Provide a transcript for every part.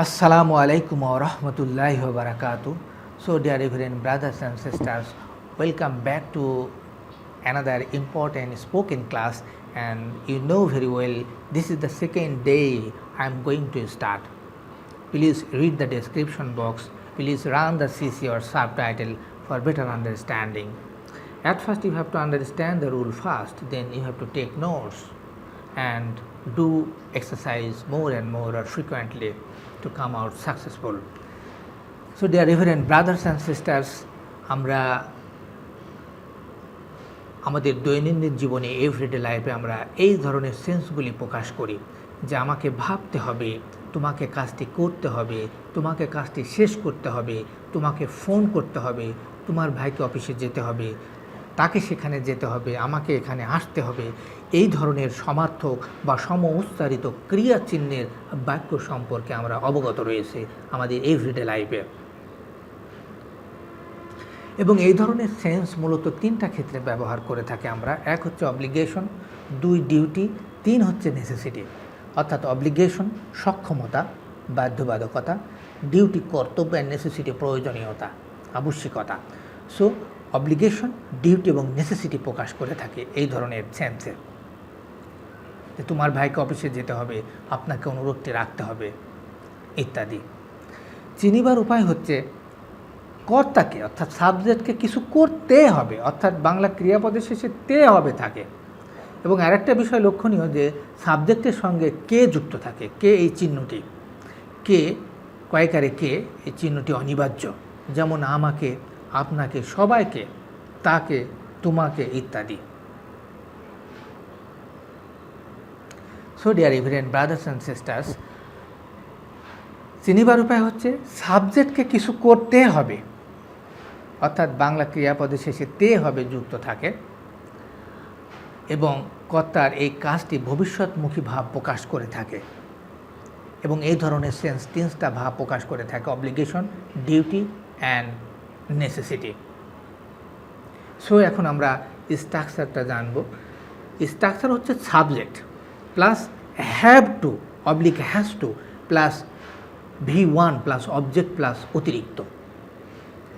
Assalamu alaikum wa rahmatullahi wa barakatuh. So, dear reverend brothers and sisters, welcome back to another important spoken class. And you know very well, this is the second day I am going to start. Please read the description box. Please run the CC or subtitle for better understanding. At first, you have to understand the rule first, then you have to take notes and do exercise more and more or frequently to come out successful. So, dear reverend brothers and sisters, আমরা আমাদের দৈনন্দিন জীবনে everyday লাইফে আমরা এই ধরনের সেন্সগুলি প্রকাশ করি যে আমাকে ভাবতে হবে, তোমাকে কাজটি করতে হবে, তোমাকে কাজটি শেষ করতে হবে, তোমাকে ফোন করতে হবে, তোমার ভাইকে অফিসে যেতে হবে, তাকে সেখানে যেতে হবে, আমাকে এখানে আসতে হবে। এই ধরনের সমার্থক বা সমউচ্চারিত ক্রিয়া চিহ্নের বাক্য সম্পর্কে আমরা অবগত রয়েছে আমাদের এভরিডে লাইফে। এবং এই ধরনের সেন্স মূলত তিনটা ক্ষেত্রে ব্যবহার করে থাকে আমরা। এক হচ্ছে অব্লিগেশন, দুই ডিউটি, তিন হচ্ছে নেসেসিটি। অর্থাৎ অব্লিগেশন সক্ষমতা, বাধ্যবাধকতা, ডিউটি কর্তব্য, আর নেসেসিটি প্রয়োজনীয়তা, আবশ্যিকতা। সো অব্লিগেশন, ডিউটি এবং নেসেসিটি প্রকাশ করে থাকে এই ধরনের সেন্সে, যে তোমার ভাইকে অফিসে যেতে হবে, আপনাকে অনুরোধটি রাখতে হবে ইত্যাদি। চিনিবার উপায় হচ্ছে কর্তাকে অর্থাৎ সাবজেক্টকে কিছু করতে হবে, অর্থাৎ বাংলা ক্রিয়াপদের শেষে তে হবে থাকে। এবং আরেকটা বিষয় লক্ষণীয় যে সাবজেক্টের সঙ্গে কে যুক্ত থাকে, কে এই চিহ্নটি, কে কয়েকারে কে এই চিহ্নটি অনিবার্য, যেমন আমাকে, আপনাকে, সবাইকে, তাকে, তোমাকে ইত্যাদি। So dear reverend brothers and sisters, চিনিবার উপায় হচ্ছে সাবজেক্টকে কিছু করতে হবে, অর্থাৎ বাংলা ক্রিয়াপদের শেষে তে হবে যুক্ত থাকে, এবং কর্তার এই কাজটি ভবিষ্যৎমুখী ভাব প্রকাশ করে থাকে। এবং এই ধরনের সেন্স তিনটা ভাব প্রকাশ করে থাকে: obligation, duty and necessity. So এখন আমরা স্ট্রাকচারটা জানব। স্ট্রাকচার হচ্ছে subject plus have to oblique has to plus V1 plus object plus অতিরিক্ত।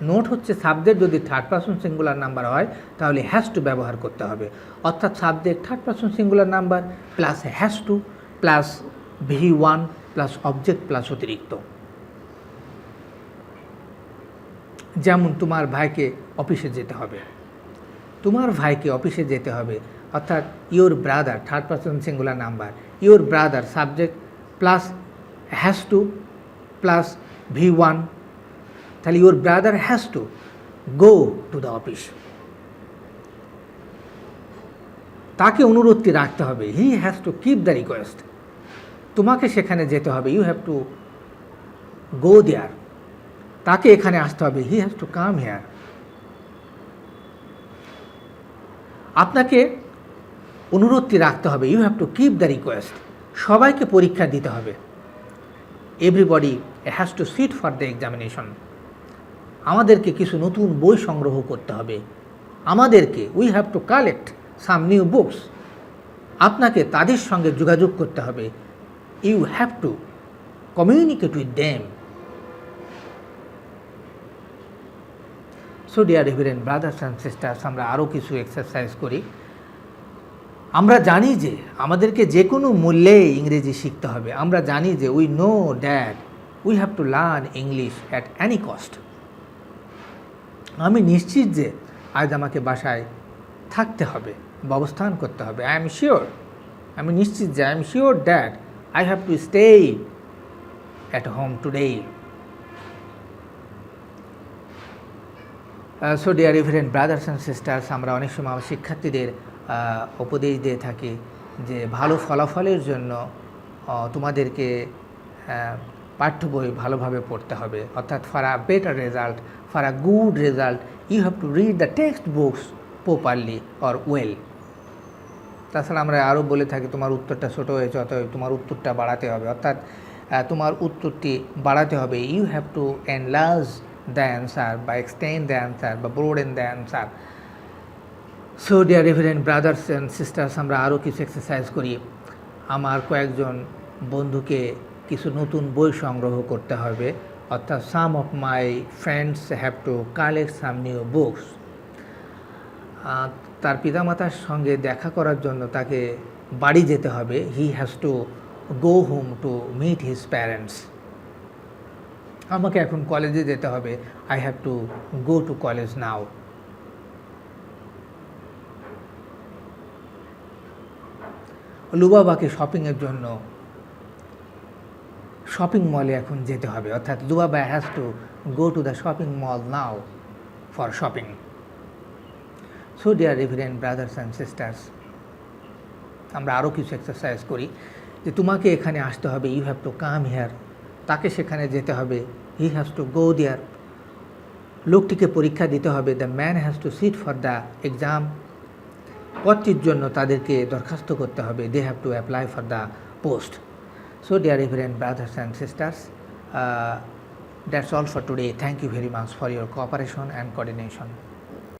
নোট হচ্ছে সাবজেক্ট যদি থার্ড পারসন সিঙ্গুলার নাম্বার হয় তাহলে হ্যাজ টু ব্যবহার করতে হবে, অর্থাৎ subject third person singular number plus has to plus V1 plus object plus অতিরিক্ত। যেমন তোমার ভাইকে অফিসে যেতে হবে, তোমার ভাইকে অফিসে যেতে হবে, অর্থাৎ your brother third person singular number, your brother subject plus has to plus V1, তাহলে your brother has to go to the office. তাকে অনুরোধটি রাখতে হবে, he has to keep the request. তোমাকে সেখানে যেতে হবে, you have to go there. তাকে এখানে আসতে হবে, he has to come here. আপনাকে অনুরোধটি রাখতে হবে, you have to keep the request. সবাইকে পরীক্ষা দিতে হবে, everybody has to sit for the examination. আমাদেরকে কিছু নতুন বই সংগ্রহ করতে হবে, আমাদেরকে we have to collect some new books. আপনাকে তাদের সঙ্গে যোগাযোগ করতে হবে, you have to communicate with them. So dear reverend brothers and sisters, আমরা আরও কিছু এক্সারসাইজ করি। আমরা জানি যে আমাদেরকে যে কোনো মূল্যে ইংরেজি শিখতে হবে। আমরা জানি যে we know that we have to learn English at any cost. আমি নিশ্চিত যে আজ আমাকে বাসায় থাকতে হবে বা অবস্থান করতে হবে। আই এম শিওর, আমি নিশ্চিত যে I am sure that I have to stay at home today. So dear reverend brothers and sisters, আমরা অনেক সময় শিক্ষার্থীদের উপদেশ দিয়ে থাকি যে ভালো ফলাফলের জন্য তোমাদেরকে পাঠ্য বই ভালোভাবে পড়তে হবে, অর্থাৎ for a better result, for a good result you have to read the textbooks properly or well. তাছাড়া আমরা আরও বলে থাকি তোমার উত্তরটা ছোটো হয়েছে, অতএব তোমার উত্তরটা বাড়াতে হবে, অর্থাৎ তোমার উত্তরটি বাড়াতে হবে। You have to enlarge the answer বা এক্সটেন্ড দ্য অ্যান্সার বা broaden the answer. So dear reverend brothers and sisters, আমরা আরও কিছু এক্সারসাইজ করি। আমার কয়েকজন বন্ধুকে কিছু নতুন বই সংগ্রহ করতে হবে, অর্থাৎ some of my friends have to collect some new books. তার পিতামাতার সঙ্গে দেখা করার জন্য তাকে বাড়ি যেতে হবে, he has to go home to meet his parents. আমাকে এখন কলেজে যেতে হবে, I have to go to college now. লুবাবাকে শপিংয়ের জন্য শপিং মলে এখন যেতে হবে, অর্থাৎ Lubaba has to go to the shopping mall now for shopping. So dear reverend brothers and sisters, আমরা আরও কিছু এক্সারসাইজ করি যে তোমাকে এখানে আসতে হবে, you have to come here, তাকে সেখানে যেতে হবে, হি হ্যাজ টু গো দেয়ার। লোকটিকে পরীক্ষা দিতে হবে, the man has to sit for the exam. পদটির জন্য তাদেরকে দরখাস্ত করতে হবে, they have to apply for the post. So dear reverend brothers and sisters, that's all for today. Thank you very much for your cooperation and coordination.